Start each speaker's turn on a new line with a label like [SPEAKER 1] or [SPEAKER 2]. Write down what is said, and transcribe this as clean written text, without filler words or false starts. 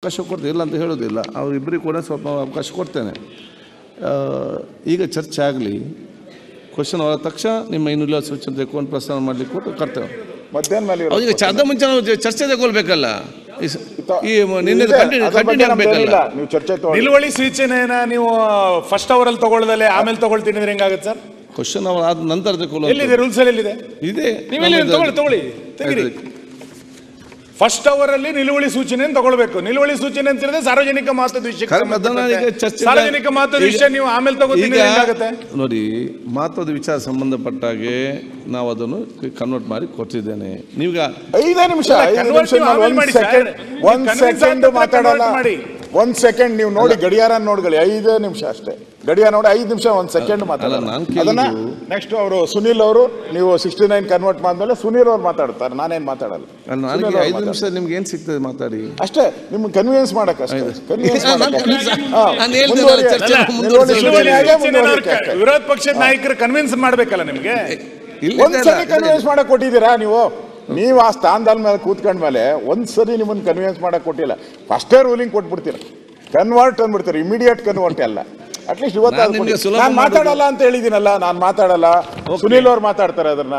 [SPEAKER 1] ಅವಕಾಶ ಕೊಡ್ತೀನಿ, ಇಲ್ಲ ಅಂತ ಹೇಳೋದಿಲ್ಲ. ಅವರಿಬ್ಬರಿಗೆ ಕೂಡ ಸ್ವಲ್ಪ ಅವಕಾಶ ಕೊಡ್ತೇನೆ. ಈಗ ಚರ್ಚೆ ಆಗಲಿ, ಕ್ವಶನ್ ಆದ ತಕ್ಷಣ ನಿಮ್ಮ ಇನ್ನೂಲ್ಲ ಸೂಚನೆ ತೆಗೆದುಕೊಂಡು ಪ್ರಸ್ತಾವ ಮಾಡಲಿಕ್ಕೆ ಕೊಟ್ಟು ಕರ್ತೇವೆ.
[SPEAKER 2] ಮಧ್ಯಾಹ್ನ ಮೇಲೆ
[SPEAKER 1] ಈಗ ಅದ ಮುಂಚೆ ನಾವು ಚರ್ಚೆ ತಗೊಳ್ಬೇಕಲ್ಲ. ಈ ನಿನ್ನೆ
[SPEAKER 3] ನಿಲುವಳಿ ಸೂಚನೆನ ನೀವು ಫಸ್ಟ್ ಅವರಲ್ಲಿ ತಗೊಳ್ಳದಲ್ಲೇ ಆಮೇಲೆ ತಗೊಳ್ತೀನಿ ಅಂದ್ರೆ ಹೆಂಗಾಗುತ್ತೆ ಸರ್?
[SPEAKER 1] ಕ್ವಶನ್ ಅವರ್ ಆದ ನಂತರ
[SPEAKER 3] ಎಲ್ಲಿದೆ ರೂಲ್ಸ್ ಅಲ್ಲಿ ಎಲ್ಲಿದೆ?
[SPEAKER 1] ಇದೆ,
[SPEAKER 3] ತಗೊಳ್ಳಿ ತೆಗಿರಿ. ಫಸ್ಟ್ ಅವರ್ ಅಲ್ಲಿ ನಿಲುವಳಿ ಸೂಚನೆ ತಗೊಳ್ಬೇಕು. ನಿಲುವಳಿ ಸೂಚನೆ ಅಂತ ಹೇಳಿದ್ರೆ ಸಾರ್ವಜನಿಕ ಮಹತ್ವದ ವಿಷಯ, ಸಾರ್ವಜನಿಕ ಮಹತ್ವದ ವಿಷಯ ನೀವು ಆಮೇಲೆ ತಗೋತೀನಿ ಹೆಂಗಾಗುತ್ತೆ ನೋಡಿ. ಮಹತ್ವದ ವಿಚಾರ ಸಂಬಂಧಪಟ್ಟಾಗೆ ನಾವು ಅದನ್ನು ಕನ್ವರ್ಟ್ ಮಾಡಿ ಕೊಟ್ಟಿದ್ದೇನೆ. ನೀವೀಗ
[SPEAKER 2] 5 ನಿಮಿಷ ಮಾತಾಡಲ್ಲ. 1 ಸೆಕೆಂಡ್ ನೀವು ನೋಡಿ, ಗಡಿಯಾರ ನೋಡ್ಕೊಳ್ಳಿ, 5 ನಿಮಿಷ ಅಷ್ಟೇ. ಗಡಿಯಾರ ನೋಡಿ 5 ನಿಮಿಷ 1 ಸೆಕೆಂಡ್ ಮಾತಾಡಲ್ಲ. ನೆಕ್ಸ್ಟ್ ಅವರು ಸುನೀಲ್ ಅವರು, ನೀವು 69 ಕನ್ವರ್ಟ್ ಮಾಡಿದ್ಮೇಲೆ ಸುನೀಲ್ ಅವ್ರು ಮಾತಾಡ್ತಾರೆ, ನಾನೇನು ಮಾತಾಡಲ್ಲ.
[SPEAKER 1] ನನಗೆ 5 ನಿಮಿಷ ನಿಮ್ಗೆ ಏನು ಸಿಗ್ತದೆ ಮಾತಾಡಿ
[SPEAKER 2] ಅಷ್ಟೇ, ನಿಮ್ಗೆ ಕನ್ವಿನ್ಸ್ ಮಾಡಕ್ಕೆ ಅಷ್ಟೇ.
[SPEAKER 3] ವಿರೋಧ ಪಕ್ಷದ ನಾಯಕರು ಕನ್ವಿನ್ಸ್ ಮಾಡ್ಬೇಕಲ್ಲ ನಿಮ್ಗೆ.
[SPEAKER 2] ಒಂದ್ಸರಿ ಕನ್ವಿನ್ಸ್ ಮಾಡಕ್ ಕೊಟ್ಟಿದ್ದೀರಾ ನೀವು? ನೀವು ಆ ಸ್ಥಾನದ ಮೇಲೆ ಕೂತ್ಕೊಂಡ್ಮೇಲೆ ಒಂದ್ಸರಿ ನಿಮ್ಮನ್ನು ಕನ್ವಿನ್ಸ್ ಮಾಡಕ್ ಕೊಟ್ಟಿಲ್ಲ. ಫಸ್ಟೇ ರೂಲಿಂಗ್ ಕೊಟ್ಬಿಡ್ತೀರ, ಕನ್ವರ್ಟ್ ಅಂದ್ಬಿಡ್ತೀರಿ, ಇಮಿಡಿಯೇಟ್ ಕನ್ವರ್ಟ್ ಅಲ್ಲ. ಅಟ್ಲೀಸ್ಟ್ ಇವತ್ತು ನಾನು ಮಾತಾಡಲ್ಲ ಅಂತ ಹೇಳಿದ್ದೀನಲ್ಲ, ನಾನು ಮಾತಾಡಲ್ಲ, ಸುನೀಲ್ ಅವ್ರು ಮಾತಾಡ್ತಾರೆ ಅದನ್ನ.